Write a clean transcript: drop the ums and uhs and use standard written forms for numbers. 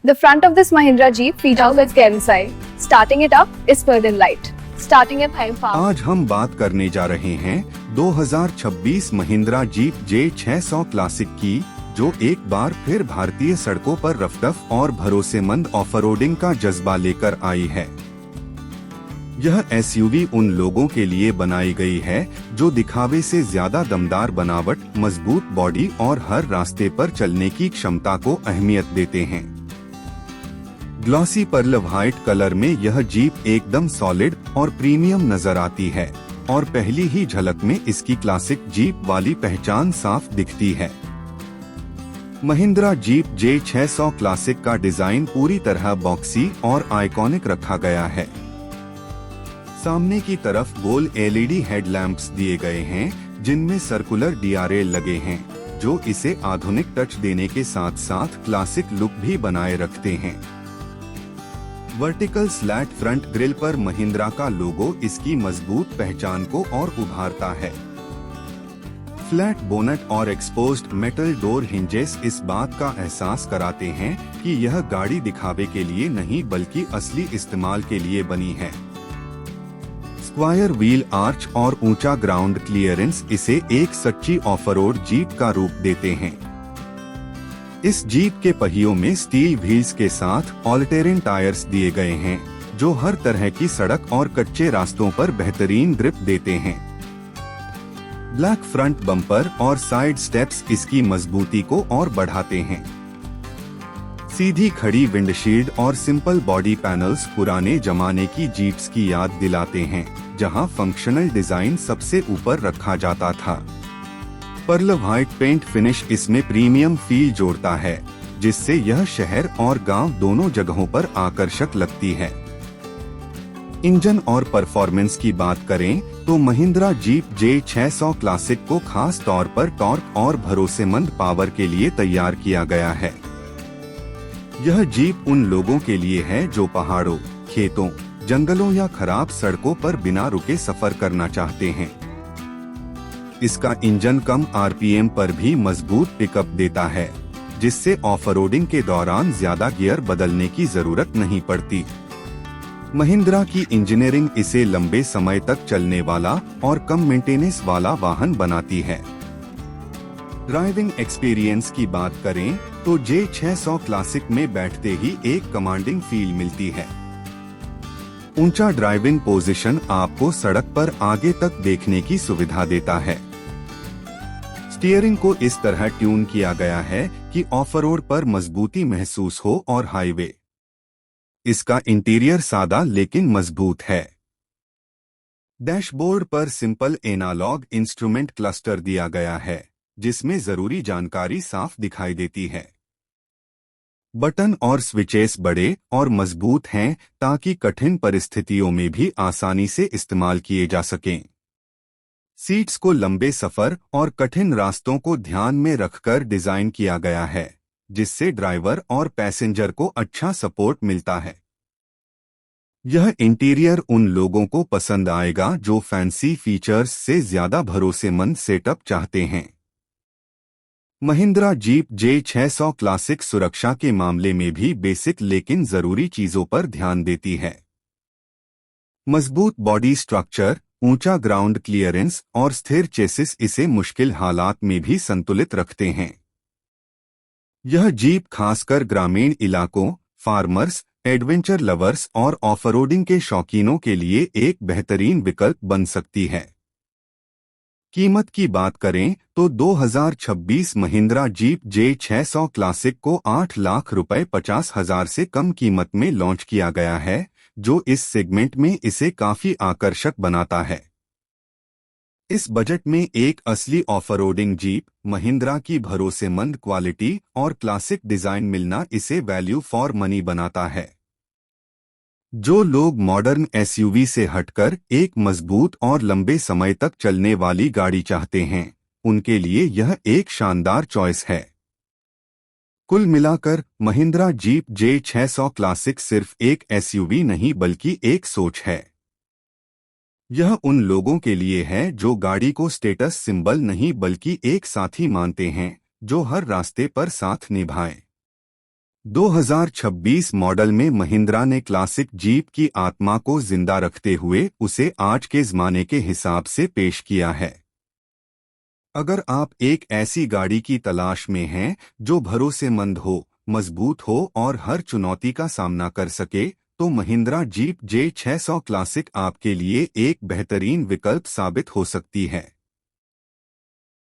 The front of this Mahindra Jeep features its gear inside. Starting it up is further light. Starting at high power. आज हम बात करने जा रहे हैं 2026 महिंद्रा जीप J600 क्लासिक की, जो एक बार फिर भारतीय सड़कों पर रफ्तार और भरोसेमंद ऑफरोडिंग का जज्बा लेकर आई है। यह एसयूवी उन लोगों के लिए बनाई गई है जो दिखावे से ज्यादा दमदार बनावट, मजबूत बॉडी और हर रास्ते पर चलने की क्षमता को अहमियत देते हैं। ग्लॉसी पर्ल व्हाइट कलर में यह जीप एकदम सॉलिड और प्रीमियम नजर आती है और पहली ही झलक में इसकी क्लासिक जीप वाली पहचान साफ दिखती है। महिंद्रा जीप J600 क्लासिक का डिजाइन पूरी तरह बॉक्सी और आइकॉनिक रखा गया है। सामने की तरफ गोल एलईडी हेडलैम्प्स दिए गए हैं, जिनमें सर्कुलर डीआरएल लगे हैं, जो इसे आधुनिक टच देने के साथ साथ क्लासिक लुक भी बनाए रखते हैं। वर्टिकल स्लैट फ्रंट ग्रिल पर महिंद्रा का लोगो इसकी मजबूत पहचान को और उभारता है। फ्लैट बोनट और एक्सपोज्ड मेटल डोर हिंजेस इस बात का एहसास कराते हैं कि यह गाड़ी दिखावे के लिए नहीं बल्कि असली इस्तेमाल के लिए बनी है। स्क्वायर व्हील आर्च और ऊंचा ग्राउंड क्लियरेंस इसे एक सच्ची ऑफरोड जीप का रूप देते हैं। इस जीप के पहियों में स्टील व्हील्स के साथ ऑल टेरेन टायर्स दिए गए हैं, जो हर तरह की सड़क और कच्चे रास्तों पर बेहतरीन ग्रिप देते हैं। ब्लैक फ्रंट बम्पर और साइड स्टेप्स इसकी मजबूती को और बढ़ाते हैं। सीधी खड़ी विंडशील्ड और सिंपल बॉडी पैनल्स पुराने जमाने की जीप्स की याद दिलाते हैं, जहां फंक्शनल डिजाइन सबसे ऊपर रखा जाता था। पर्ल व्हाइट पेंट फिनिश इसमें प्रीमियम फील जोड़ता है, जिससे यह शहर और गांव दोनों जगहों पर आकर्षक लगती है। इंजन और परफॉर्मेंस की बात करें तो महिंद्रा जीप J600 क्लासिक को खास तौर पर टॉर्क और भरोसेमंद पावर के लिए तैयार किया गया है। यह जीप उन लोगों के लिए है जो पहाड़ों, खेतों, जंगलों या खराब सड़कों पर बिना रुके सफर करना चाहते हैं। इसका इंजन कम आरपीएम पर भी मजबूत पिकअप देता है, जिससे ऑफरोडिंग के दौरान ज्यादा गियर बदलने की जरूरत नहीं पड़ती। महिंद्रा की इंजीनियरिंग इसे लंबे समय तक चलने वाला और कम मेंटेनेंस वाला वाहन बनाती है। ड्राइविंग एक्सपीरियंस की बात करें तो J600 क्लासिक में बैठते ही एक कमांडिंग फील मिलती है। ऊंचा ड्राइविंग पोजीशन आपको सड़क पर आगे तक देखने की सुविधा देता है। स्टीयरिंग को इस तरह ट्यून किया गया है कि ऑफरोड पर मजबूती महसूस हो और हाईवे। इसका इंटीरियर सादा लेकिन मजबूत है। डैशबोर्ड पर सिंपल एनालॉग इंस्ट्रूमेंट क्लस्टर दिया गया है, जिसमें जरूरी जानकारी साफ दिखाई देती है। बटन और स्विचेस बड़े और मजबूत हैं ताकि कठिन परिस्थितियों में भी आसानी से इस्तेमाल किए जा सकें। सीट्स को लंबे सफर और कठिन रास्तों को ध्यान में रखकर डिजाइन किया गया है, जिससे ड्राइवर और पैसेंजर को अच्छा सपोर्ट मिलता है। यह इंटीरियर उन लोगों को पसंद आएगा जो फैंसी फीचर्स से ज्यादा भरोसेमंद सेटअप चाहते हैं। महिंद्रा जीप J600 क्लासिक सुरक्षा के मामले में भी बेसिक लेकिन जरूरी चीजों पर ध्यान देती है। मजबूत बॉडी स्ट्रक्चर, ऊंचा ग्राउंड क्लियरेंस और स्थिर चेसिस इसे मुश्किल हालात में भी संतुलित रखते हैं। यह जीप खासकर ग्रामीण इलाकों, फार्मर्स, एडवेंचर लवर्स और ऑफरोडिंग के शौकीनों के लिए एक बेहतरीन विकल्प बन सकती है। कीमत की बात करें तो 2026 महिंद्रा जीप J600 क्लासिक को 8,50,000 से कम कीमत में लॉन्च किया गया है, जो इस सेगमेंट में इसे काफी आकर्षक बनाता है। इस बजट में एक असली ऑफरोडिंग जीप, महिंद्रा की भरोसेमंद क्वालिटी और क्लासिक डिजाइन मिलना इसे वैल्यू फॉर मनी बनाता है। जो लोग मॉडर्न एसयूवी से हटकर एक मजबूत और लंबे समय तक चलने वाली गाड़ी चाहते हैं, उनके लिए यह एक शानदार चॉइस है। कुल मिलाकर महिंद्रा जीप J600 क्लासिक सिर्फ एक एसयूवी नहीं बल्कि एक सोच है। यह उन लोगों के लिए है जो गाड़ी को स्टेटस सिंबल नहीं बल्कि एक साथी मानते हैं, जो हर रास्ते पर साथ निभाए। 2026 मॉडल में महिंद्रा ने क्लासिक जीप की आत्मा को जिंदा रखते हुए उसे आज के ज़माने के हिसाब से पेश किया है। अगर आप एक ऐसी गाड़ी की तलाश में हैं जो भरोसेमंद हो, मजबूत हो और हर चुनौती का सामना कर सके, तो महिंद्रा जीप J600 क्लासिक आपके लिए एक बेहतरीन विकल्प साबित हो सकती है।